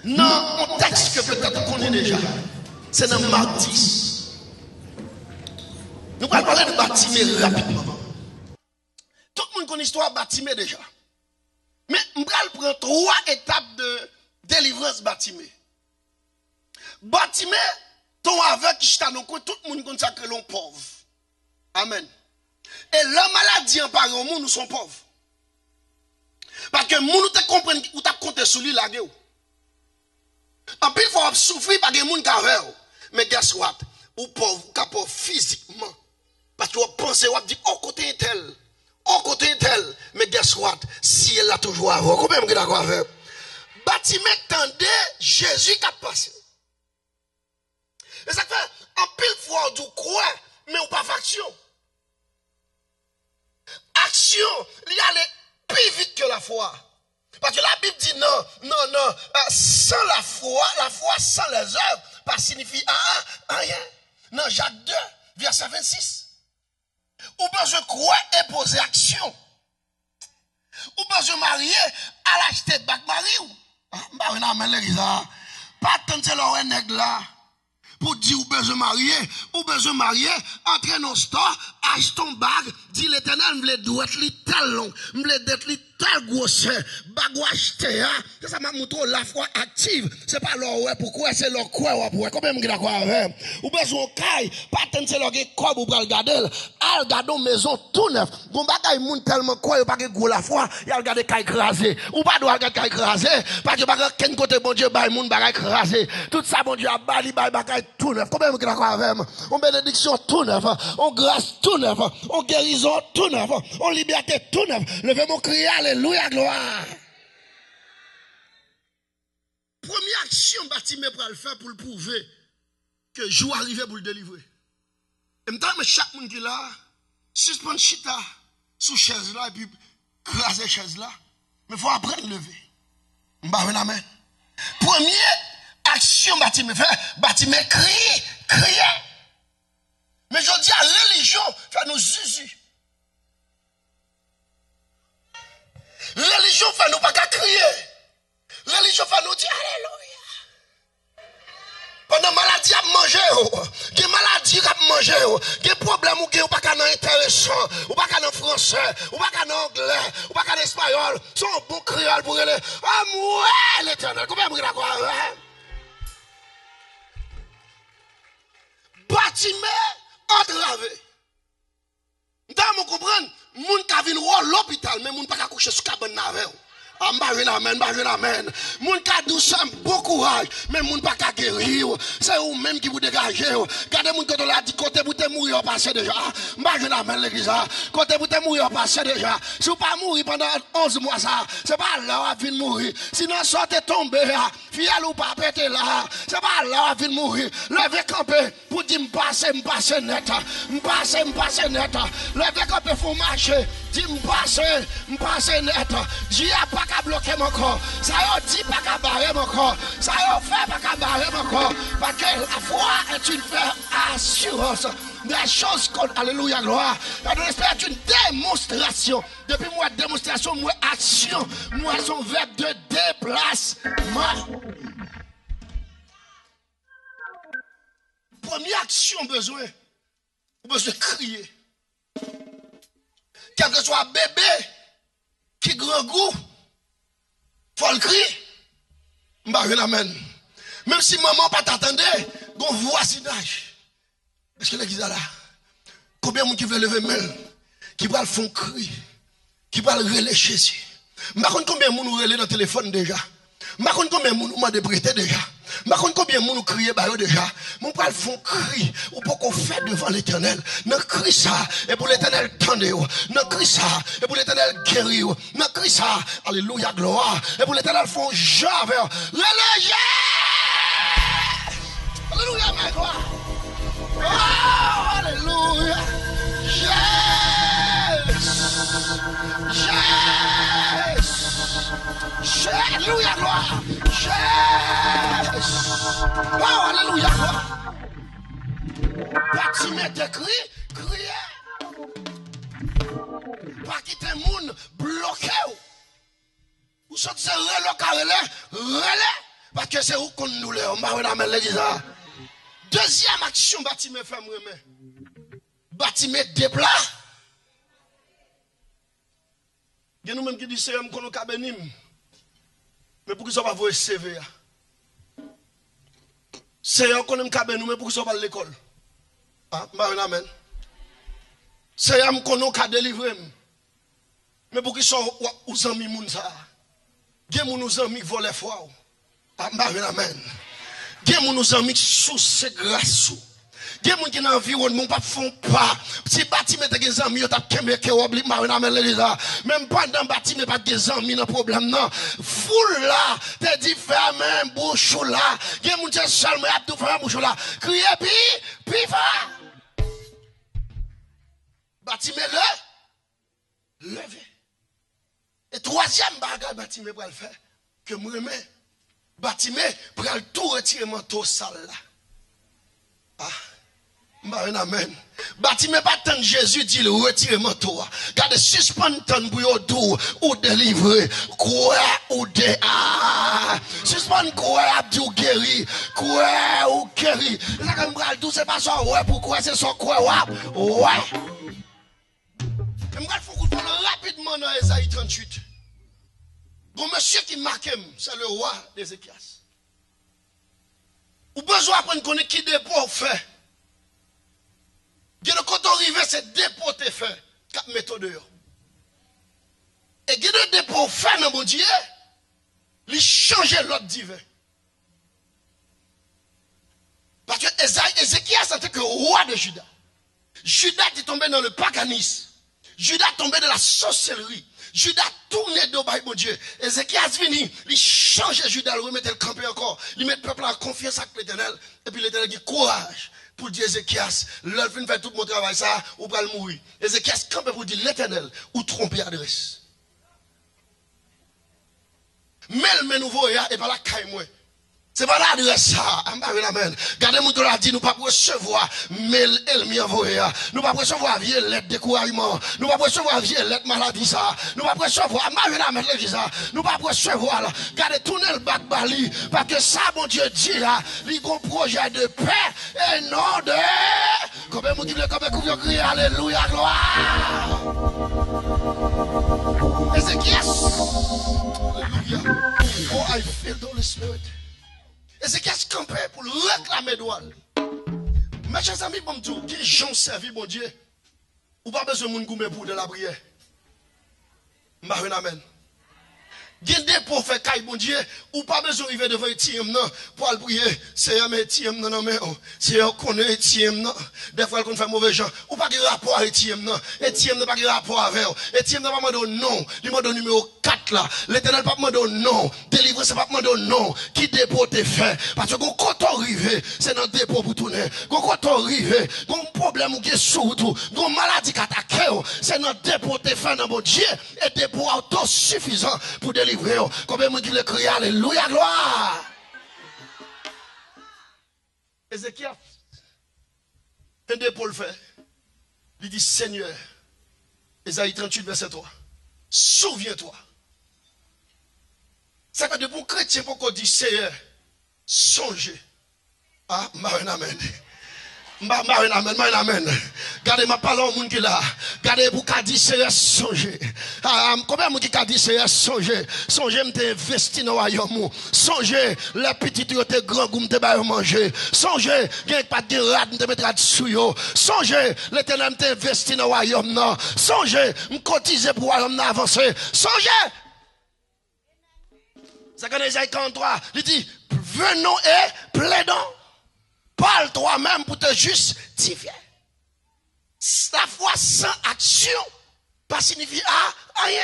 dans un texte que peut-être on connaît déjà. C'est dans Marc 10. Nous allons parler de Bartimée rapidement. Tout le monde connaît l'histoire de Bartimée déjà. Mais on va prendre 3 étapes de délivrance Bartimée. Bartimée, ton aveugle qui est dans tout le monde connaît ça que l'on pauvre. Amen. Et la maladie en parlant, nous sommes pauvres. Parce que nous te comprenons ou t'as compté sur lui la gueule. En plus, il faut souffrir parce que les gens sont mais guess what? Ou pauvre physiquement. Parce que vous pensez, vous dites, oh côté est tel. Oh côté est tel. Mais guess what? Si elle a toujours avant. Combien vous êtes d'accord avec? Bartimée tendait Jésus qui a passé. Et ça fait, en pile fois, vous croyez, mais vous pas action. Action, il y a plus vite que la foi. Parce que la Bible dit non, sans la foi sans les œuvres, pas signifie rien. Non, Jacques 2, verset 26. Ou bien je crois et poser action. Ou bien je marier à l'acheter de bac mari. Pas tant c'est leur nègre là. Pour dire ou besoin marier, entre nos stores, achète ton bague, dit l'éternel, m'le doit être tel long, m'le d'être tel grosse, bague ou acheter, c'est ça m'a montré la foi active, c'est pas leur ouais, pourquoi c'est leur quoi, combien m'le d'accord avec, ou besoin caille, pas tant c'est leur quoi, ou pral garder, al gardon maison tout neuf, bon bagay moun tellement quoi, ou pas que gros la foi, y a regarder caille crasé, ou pas doit regarder caille crasé, parce que bagay ken côté bon Dieu, bay moun bagay crasé, tout ça bon Dieu a bali, bagay tout neuf. Combien vous êtes d'accord avec moi? On bénédiction tout neuf, on grâce tout neuf, on guérison tout neuf, on liberté tout neuf. Levez mon cri, alléluia, gloire. Première action, Bartimée pour le faire pour le prouver que jour arrivé pour le délivrer. Et maintenant, chaque monde qui est là, suspend chita sous chaise là, et puis craser chaise là. Mais il faut apprendre à lever. Amen. Première action Bartimée fait, Bartimée crier. Mais je dis à la religion, fait nous zuzu. Religion fait nous pas qu'à crier. Religion fait nous dire alléluia. Pendant maladie à manger, des maladies à manger, des problèmes ou pas qu'à intéressant, ou pas qu'à français, ou pas qu'à anglais, ou pas qu'à espagnol, sont bon créole pour aller. Ah moi l'éternel, comment vous d'accord avec? Bartimée entravé. Vous comprenez? Moun ka vin à l'hôpital, mais moun pas ka coucher sous cabane avec. Amen. Moun ka douce bon courage, mais moun pas ka guérir. C'est vous même qui vous dégagez. Regardez moun côté là dit côté vous te mourir passé déjà. Amen l'église. Côté vous te mourir passé déjà. Si vous pas mourir pendant 11 mois ça, c'est pas là à venir mourir. Sinon sortez tomber là, fiel ou pas péter là, c'est pas là à venir mourir. Levez camper pour dire m'passe net. Levez camper faut marcher. Dis m'passe net. Dieu a pas qu'à bloquer mon corps. Ça y dit pas qu'à barrer mon corps. Ça y fait pas qu'à barrer mon corps. Parce que la foi est une assurance des choses qu'on, alléluia, gloire. L'esprit est une démonstration. Depuis moi, démonstration, moi, action. Moi, son verbe de déplacement. Première action, besoin de crier. Quel que soit bébé qui grand goût, faut le crier. Amen. Même si maman pas t'attendait, bon voisinage. Est-ce que l'église est là? Combien de gens qui veulent lever main, qui va le font crier, qui va le relayer Jésus? Je sais combien de gens nous relaient dans le téléphone déjà. Je sais combien de gens nous prêté déjà. Je sais combien de gens nous crient déjà. Mon père font cri ou pour qu'on fait devant l'éternel. Non crie ça et pour l'éternel tendez. Non crie ça et pour l'éternel guérir. Non crie ça, alléluia, gloire. Et pour l'éternel font jave. Reléger. Alléluia, ma gloire. Oh, alléluia. Alléluia, gloire. Oh, alléluia, gloire. Bartimée te crier. Pas quitter le monde bloqué. Ou sortez relais. Parce que c'est où qu'on nous l'a. On va dans l'église. Deuxième action, bâtiment femme remet. Bâtiment déplat. Il y a nous-mêmes qui disent, c'est un qu'on a béni. Mais pour que ça va voir CV. C'est un qu'on a béni, mais pour que ça va à l'école. Ah, amen. C'est un qu'on a délivré. Mais pour que ça va aux amis moun ça. Il y a nos amis qui volent foi. Amen. Il y a nos amis qui sous ces grâces. Il y a des gens qui dans l'environnement ne font pas. Si bâtiment est des amis, ils ont kembe ke obli même pendant bâtiment pas des amis dans problème non. Foule là, te dit ferme bouche là. Il y a des gens qui seulement a tout ferme bouche là. Crier puis fa. Bâtiment levé. Et troisième bagage bâtiment pour le faire que moi remets bâtiment pour le tout retirer manteau sale là. Amen. Bâtiment pas tant Jésus dit le retirer manteau. Gardez suspend tant pour doux ou délivrer. Quoi ou de suspend quoi ou guéri. Quoi ou guéri. Ça comme bral tout c'est pas ça ouais pourquoi c'est ça quoi ouais. Il faut qu'on rapidement dans Ésaïe 38. Bon monsieur qui marque, c'est le roi d'Ézéchias. Ou besoin d'apprendre qu'on est qui dépôt fait. Quand on arrive, c'est dépôt fait. 4 méthodes. Et quand le dépôt fait dans mon Dieu, il change l'autre divin. Parce que Ézéchias c'était que roi de Juda. Juda est tombé dans le paganisme. Judas tombé dans la sorcellerie. Judas tourné de bail mon Dieu. Ézéchias venu, il change Judas, il remettait le camper encore. Il met le peuple en confiance avec l'Éternel. Et puis l'Éternel dit courage pour dire Ézéchias, l'heure vient faire tout mon travail ça, ou pas le mourir. Ézéchias campé pour dire l'Éternel, ou tromper adresse. Mais le nouveau et pas la caille moi. C'est pas l'adresse ça. Amen. Gardez-moi de la dit, nous pas recevoir mail elle envoyé. Nous pas recevoir vieille lettre découragement. Nous pas recevoir vieille lettre maladie ça. Nous pas recevoir amen ça. Nous pas recevoir là. Gardez tourner le bac bali parce que ça mon Dieu dit là, il y a un projet de paix et non de combien vous qui combien crier alléluia gloire. Ézéchias. Alléluia. Oh I feel the Holy Spirit. Ézéchias campé pour réclamer droit. Mes chers amis, bon Dieu, qui j'en servi, mon Dieu, ou pas besoin de moun pour de la prière. Amen. Gende pour faire caille bon Dieu ou pas besoin d'arriver devant Etienne non pour aller prier c'est un Etienne non mais c'est on connaît Etienne non des fois qu'on fait mauvais gens ou pas de rapport à Etienne non Etienne n'a pas de rapport avec Etienne n'a pas demandé non il m'a donné numéro 4 là l'Éternel pas demandé non délivrer c'est pas demandé non qui dépôt t'es fait parce que quand on arrive c'est dans dépôt pour tourner quand on arrive gon problème ou qui sous tout gon maladie qui attaque c'est dans dépôt t'es fait dans mon Dieu et dépôt autosuffisant pour délivrer. Combien de gens crient alléluia gloire. Ézéchias, un dépôt le fait. Il dit Seigneur, Ésaïe 38 verset 3. Souviens-toi. C'est que de bons chrétiens pour qu'on dise Seigneur, songez. Ah, amen. Amen. Gardez ma parole au monde qui là. Gardez pour qu'a dit c'est songer. Combien de monde qui a dit c'est songer. Songer m'te investi dans royaume. Songer les petits te grand goût m'te ba manger. Songer gagne pas de rat m'te mettre sous yo. Songer l'Éternel m'te investi dans royaume non. Songer m'cotiser pour royaume avancer. Songer. Ça quand Isaïe 43, il dit venons et plaidons. Parle toi-même pour te justifier. La foi sans action pas signifie rien.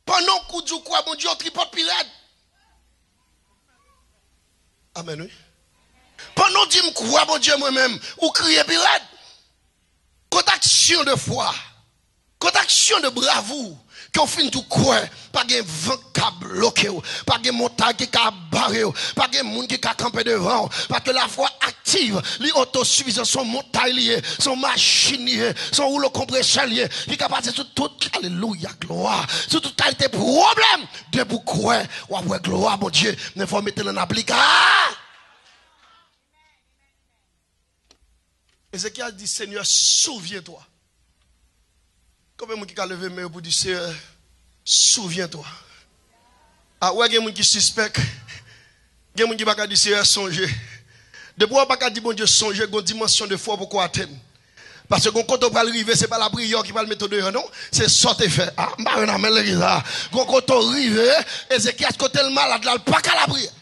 Pendant qu'on dit quoi, mon Dieu, tripote pirate. Amen, oui. Pendant qu'on dit quoi, mon Dieu, moi-même, ou crier pirate. Côté action de foi, côté action de bravoure, Qu'on finit tout quoi, pas de vent qui a bloqué, pas de montagne qui a barré, pas de monde qui a campé devant, parce que la foi active, l'autosuffisance, son montagne liée, son machine liée, son rouleau compresseur lié, qui est capable de tout, alléluia, gloire, sur toute qualité problème, de pourquoi, ouais, gloire, mon Dieu, il faut mettre en application. Ézéchiel dit, Seigneur, souviens-toi. Combien de gens qui ont levé main pour dire, Seigneur, souviens-toi. Ah ouais, il y a des gens qui suspectent. Il y a des gens qui ne peuvent pas dire, Seigneur, songer. Depuis qu'on ne peut pas dire, bon Dieu, songer, il y a une dimension de foi pour qu'on atteigne. Parce que quand on va arriver, ce n'est pas la prière qui va le mettre dehors, non. C'est sortir faire. Ah, je ne sais pas l'église là. Quand on arrive, Ézéchiel, quand il est malade, il ne peut pas la prière.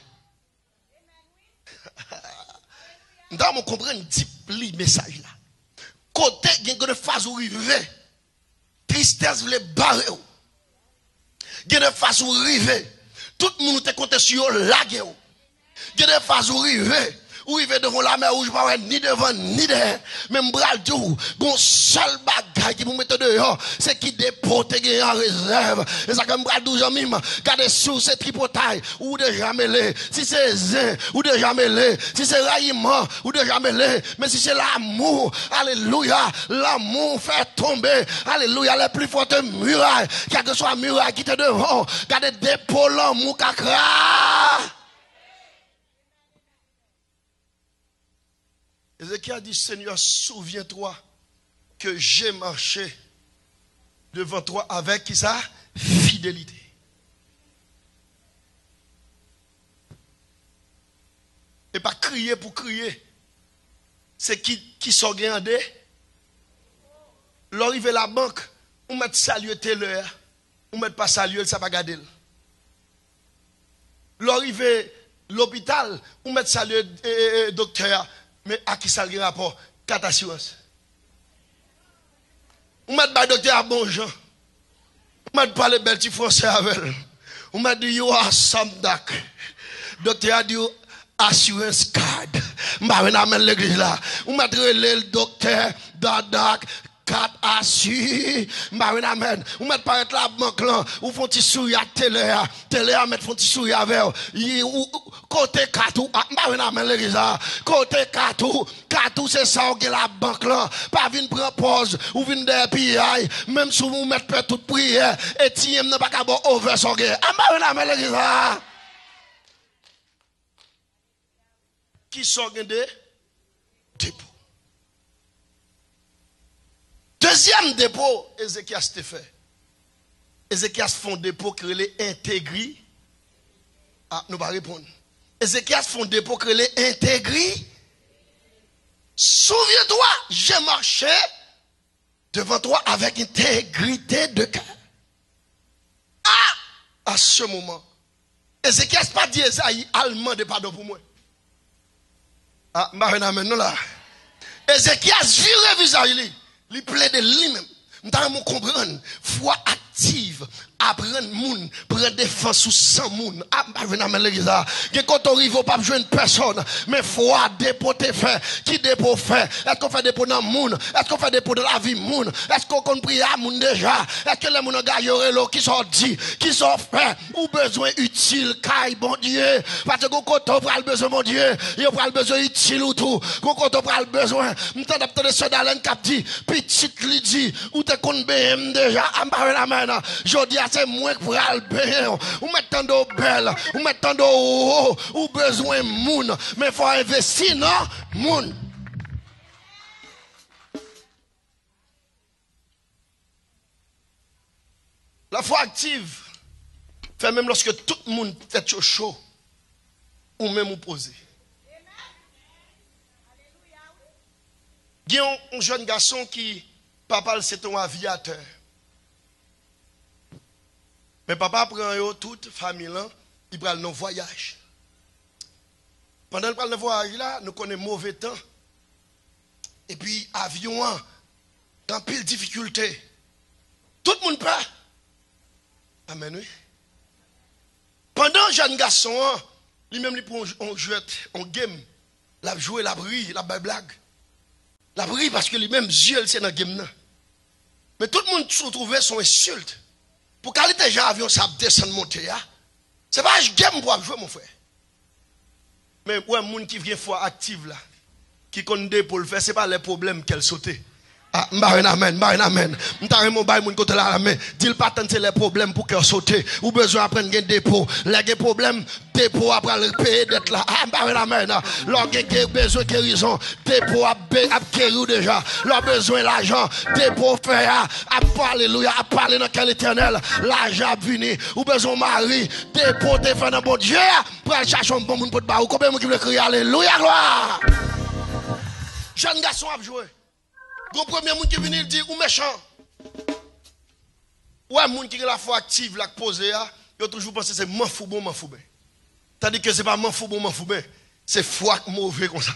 Dans mon comprendre, dit message là. Côté, il y a une phase où il arrive. Tristesse voulait barrer. Il y a des phases où arriver. Tout le monde était compté sur la guerre. Il y a des phases où arriver. Où il va devant la mer où je ne vais ni devant ni derrière. Même bras du tout. Bon seul bagage qui vous mette dehors. C'est qui dépote en réserve. Et ça comme bras du jamim. Gardez sous ces tripotailles. Ou déjà mêlé. Si c'est zin. Ou déjà mêlé. Si c'est raillement. Ou déjà mêlé. Mais si c'est l'amour. Alléluia. L'amour fait tomber. Alléluia. Les plus fortes murailles. Quelle que soit la muraille qui te devant. Gardez dépôt l'amour kakra. Ézéchiel dit, Seigneur, souviens-toi que j'ai marché devant toi avec qui ça? Fidélité. Et pas crier pour crier. C'est qui s'organise. L'arrivée la banque, on met saluer l'heure, on met pas saluer, ça va garder. L'arrivée l'hôpital, on met saluer docteur. Mais à qui ça le rapport? 4 assurances. On m'a dit, docteur, bon Jean. On m'a parlé bel petit français avec elle. On m'a dit, you are some duck. Docteur a dit, assurance card. On m'a dit, l'église là. On m'a dit, le docteur, dadak. 4 assis, amen. Ou mettre par la banque là, ou font ti souris à télé à mettre font ti souris avec côté katou, amen l'église côté katou c'est ça ou la banque là, pas vinn prendre pause, ou vinn des PI, même si vous mettez toute prière, et tiem n'a pas qu'à bon over son gars. Amen l'église. Qui s'organise dépôt. Deuxième dépôt, Ézéchiel s'était fait. Ézéchiel fait un dépôt qui est intégré. Ah, nous ne pas répondre. Ézéchiel fait un dépôt qui est intégré. Souviens-toi, j'ai marché devant toi avec intégrité de cœur. Ah, à ce moment, Ézéchiel n'a pas dit Esaïe allemand de pardon pour moi. Ah, maintenant là. Ézéchiel vire visage. Il plaît de lui-même. Nous comprendre. Foi active. Apprendre moun. Prendre défense sous 100 moun. Quand on arrive, pas besoin de personne. Mais foi dépôt fait. Qui dépôt fait? Est-ce qu'on fait dépôt dans le monde? Est-ce qu'on fait dépôt dans la vie monde? Est-ce qu'on prie à moun déjà? Est-ce que les moun gagnent qui sont dit? Qui sont faits? Ou besoin utile? Caille, bon Dieu. Parce que quand on prend le besoin, mon Dieu, il prend le besoin utile ou tout. Quand on prend le besoin, m'tendez de ce d'Alain cap dit, petite Lydie, ou te kon BM déjà, amen. Je dis, c'est moins pour le ou mettant d'eau belle, ou mettant d'eau haut, ou besoin moun, mais faut investir non moun. La foi active fait même lorsque tout le monde fait chaud, ou même opposé. Il y a un jeune garçon qui, papa, c'est un aviateur. Mais papa prend toute famille là, il prend nos voyages. Pendant le voyage là, nous connaissons mauvais temps. Et puis avion dans pile difficulté. Tout le monde peur. Amen oui. Pendant jeune garçon, lui-même il prend un jeu, un game, la jouer la brille, la blague. La brille parce que lui-même yeux c'est dans game là. Mais tout le monde se trouvait son insulte. Pour qualité gens avion ça descendre monter là. C'est pas game pour jouer mon frère. Mais ouais moun qui vient foi active là qui connaît pour le faire c'est pas les problèmes qu'elle sauter. Ah, amen. M'ta mon bail moun côté là mais dit pas tenter les problèmes pour qu'elle sauter ou besoin apprendre gain dépôt. Les problèmes dépôt après le payer d'être là. Ah, amen. Leur besoin guérison, dépôt a guéri déjà. Leur besoin l'argent, dépôt fait alléluia, a parler dans quel éternel, l'argent venu ou besoin mari, dépôt défendre bon Dieu pour aller chercher un bon monde pour te battre. Combien qui veut crier alléluia gloire. Jeune garçon a joué. Le premier monde qui vient il dit ou méchant. Ouais, monde qui a la foi active, la posée, il a toujours pensé c'est m'en fou bon. Tandis que c'est pas m'en fou bon, c'est foi mauvais comme ça.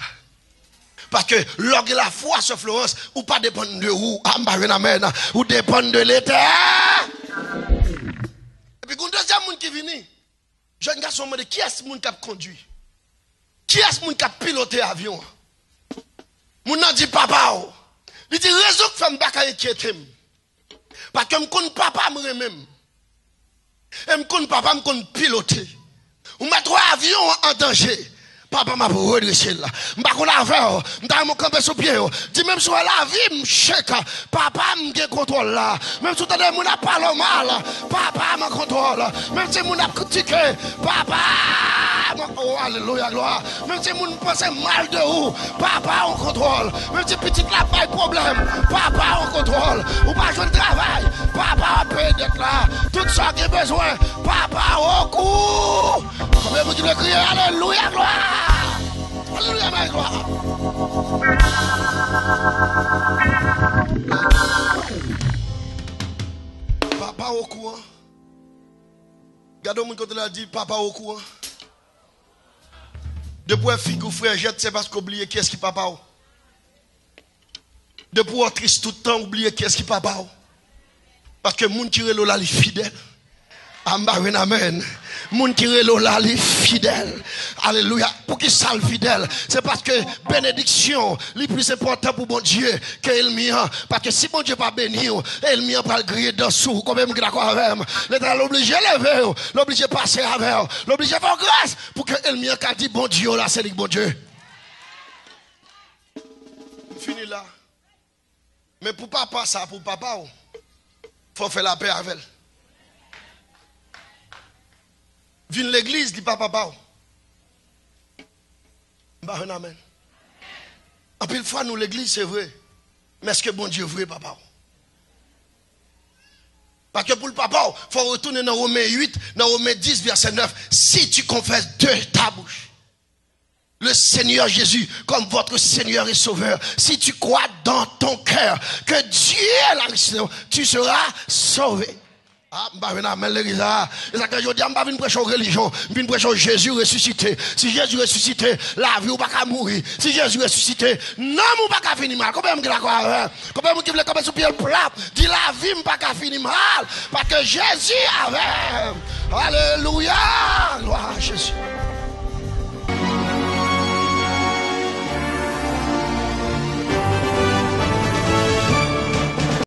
Parce que lorsque la foi sur Florence, ou pas dépendre de où, amen, ou dépendre de l'État. Et puis, quand le deuxième monde qui vient, jeune garçon me dit qui est ce monde qui a conduit? Qui est ce monde qui a piloté l'avion? Mon nom dit papa. Il dit raison que femme baka inquiéter. Parce que me connais papa me même. Et me connais papa me connais piloter. Ou mettre avion en danger. Papa m'a redressé là. M'pa qu'on la faire, m'ta mon camper sur pied. Dis même sur la vie m'chèque. Papa m'ge contrôle là. Même si t'as mon a parlé mal, papa m'a contrôle. Même si mon a critiqué, papa oh alléluia gloire. Même si mon pense mal de où, papa on contrôle. Même si petit la pas de problème, papa on contrôle. Ou pas jouer le travail, papa on peut d'être là. Tout ça qui a besoin, papa au cou. Combien vous devez crier alléluia gloire. Alléluia, ma gloire. Papa au courant. Regardez mon côté là dit papa au courant. Depuis un figure frère jette c'est parce qu'oublier qui est-ce qui papa. Depuis un triste tout le temps oublier qui est-ce qui papa. Parce que moun qui relo là li fidèle. Amen. Moun qui relo là li fidèle. Alléluia. Pour qui ça le fidèle? C'est parce que bénédiction est plus important pour bon Dieu que le mien. Parce que si bon Dieu pas béni, le mien pas le griller dessous. Combien vous d'accord avec moi? L'éternel l'obligé lever, l'obligé passer avec, l'obligé faire grâce pour que le mien qu'a dit bon Dieu là, c'est le bon Dieu. Fini là. Mais pour papa ça, pour papa, faut faire la paix avec elle. Viens l'église, dit papa. Amen. En pile fois, nous, l'église, c'est vrai. Mais est-ce que bon Dieu est vrai, papa? Parce que pour le papa, il faut retourner dans Romains 8, dans Romains 10, verset 9. Si tu confesses de ta bouche le Seigneur Jésus comme votre Seigneur et Sauveur, si tu crois dans ton cœur que Dieu est la résurrection, tu seras sauvé. Ah, amen, l'église. C'est ça que je dis, je ne vais pas prêcher religion, je vais prêcher Jésus ressuscité. Si Jésus ressuscité, la vie ou pas mourir. Si Jésus ressuscité, non, ou pas finir mal. Combien de d'accord? Combien de qui veut comme sur pied plat, dit la vie ou pas finir mal. Parce que Jésus avait. Alléluia.